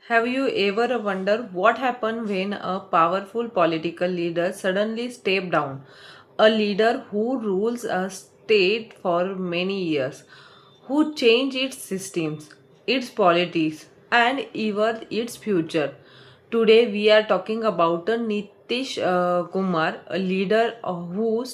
Have you ever wondered what happens when a powerful political leader suddenly steps down? A leader who rules a state for many years, who changed its systems, its politics, and even its future. Today we are talking about Nitish Kumar, a leader who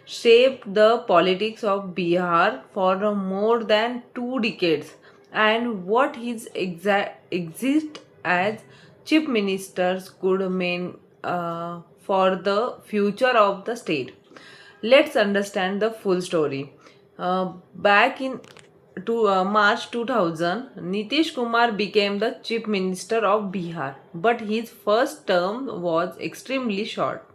shaped the politics of Bihar for more than 2 decades and what his exist as chief ministers could mean for the future of the state. Let's understand the full story. Back in March 2000, Nitish Kumar became the chief minister of Bihar, but his first term was extremely short.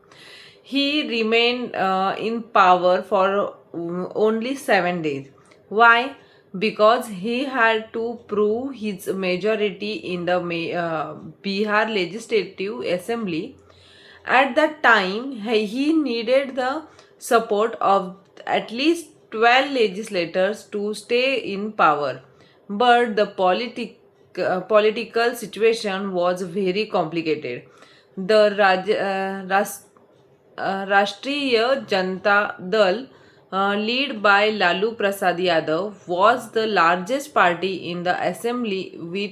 He remained in power for only 7 days. Why? Because he had to prove his majority in the Bihar Legislative Assembly. At that time, he needed the support of at least 12 legislators to stay in power. But the political situation was very complicated. The Rashtriya Janata Dal, led by Lalu Prasad Yadav, was the largest party in the assembly with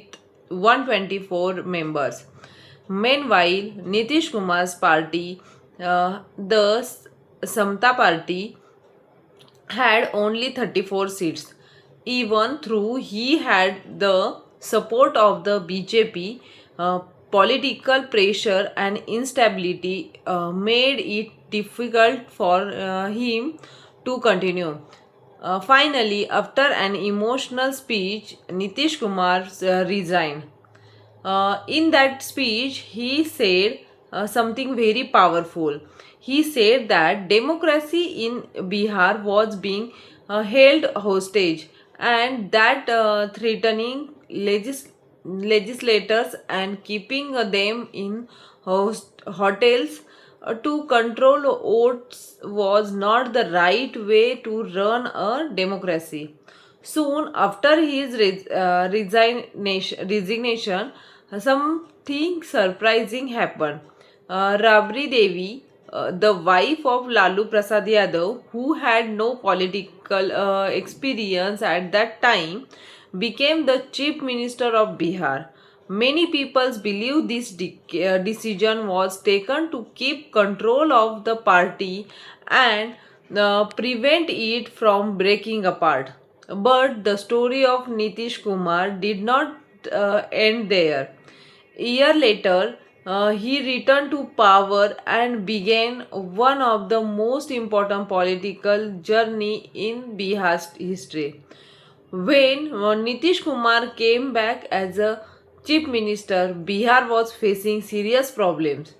124 members. Meanwhile, Nitish Kumar's party, the Samta Party, had only 34 seats. Even though he had the support of the BJP, political pressure and instability made it difficult for him to continue. Finally, after an emotional speech, Nitish Kumar resigned. In that speech, he said something very powerful. He said that democracy in Bihar was being held hostage and that threatening legislators and keeping them in hotels to control votes was not the right way to run a democracy. Soon after his resignation, something surprising happened. Rabri Devi, the wife of Lalu Prasad Yadav, who had no political experience at that time, became the chief minister of Bihar. Many people believe this decision was taken to keep control of the party and prevent it from breaking apart. But the story of Nitish Kumar did not end there. A year later, he returned to power and began one of the most important political journey in Bihar's history. When Nitish Kumar came back as a chief minister, Bihar was facing serious problems.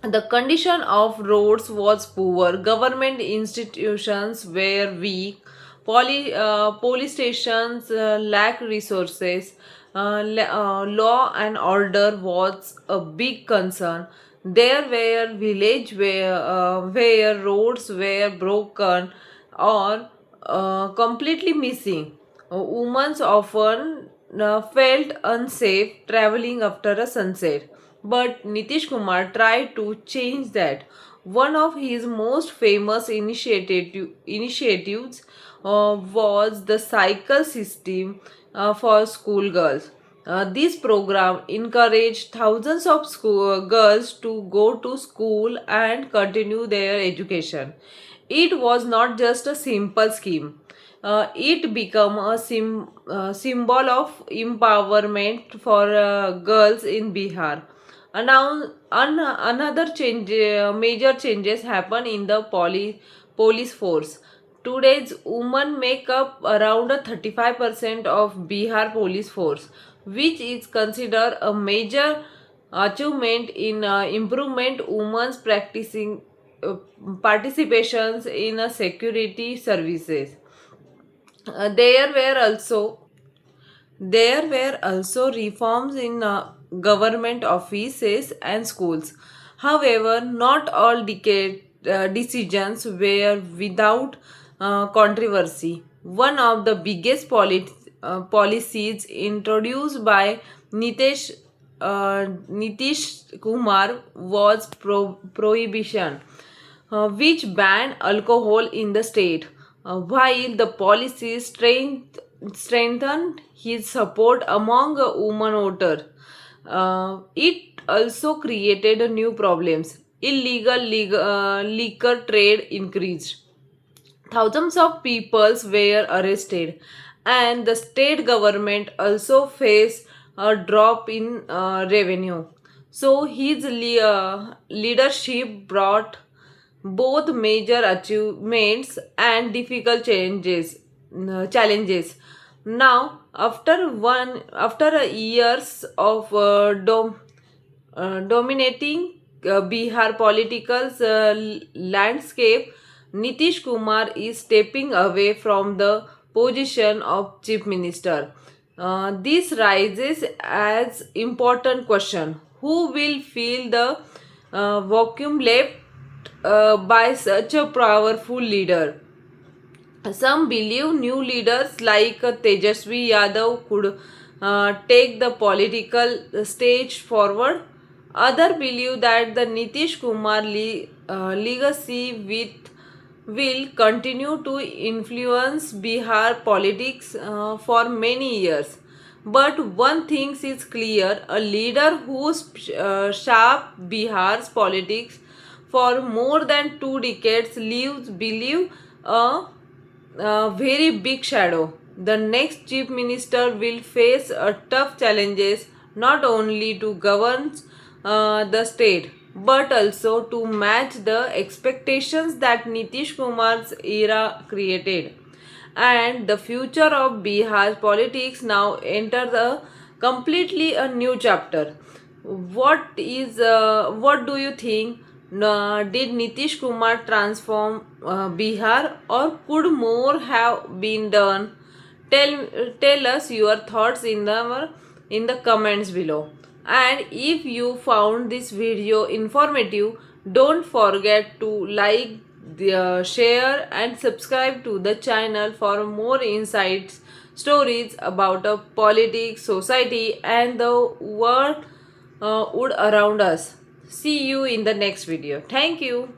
The condition of roads was poor, government institutions were weak, police stations lacked resources, law and order was a big concern. There were villages where roads were broken or completely missing. Women often felt unsafe traveling after a sunset. But Nitish Kumar tried to change that. One of his most famous initiatives was the cycle system for schoolgirls. This program encouraged thousands of girls to go to school and continue their education. It was not just a simple scheme. It became a symbol of empowerment for girls in Bihar. Another major changes happen in the police force. Today's women make up around 35% of Bihar police force, which is considered a major achievement in improvement women's practicing participations in security services. Uh, there were also there were also reforms in government offices and schools. However, not all decisions were without controversy. One of the biggest policies introduced by Nitish Nitish Kumar was prohibition, which banned alcohol in the state, while the policy strengthened his support among women voters. It also created new problems. Illegal liquor trade increased. Thousands of people were arrested, and the state government also faced a drop in revenue. So his leadership brought both major achievements and difficult challenges. Now, after a years of dominating Bihar political landscape, Nitish Kumar is stepping away from the position of chief minister. This raises as important question: who will fill the vacuum left by such a powerful leader? Some believe new leaders like Tejasvi Yadav could take the political stage forward. Others believe that the Nitish Kumar legacy will continue to influence Bihar politics for many years. But one thing is clear: a leader who shaped Bihar's politics for more than 2 decades leaves believe a very big shadow. The next chief minister will face a tough challenges not only to govern the state but also to match the expectations that Nitish Kumar's era created. And the future of Bihar politics now enters a completely a new chapter. What do you think? Did Nitish Kumar transform Bihar, or could more have been done? Tell us your thoughts in the comments below. And if you found this video informative, don't forget to like, share, and subscribe to the channel for more insights, stories about politics, society, and the world around us. See you in the next video. Thank you.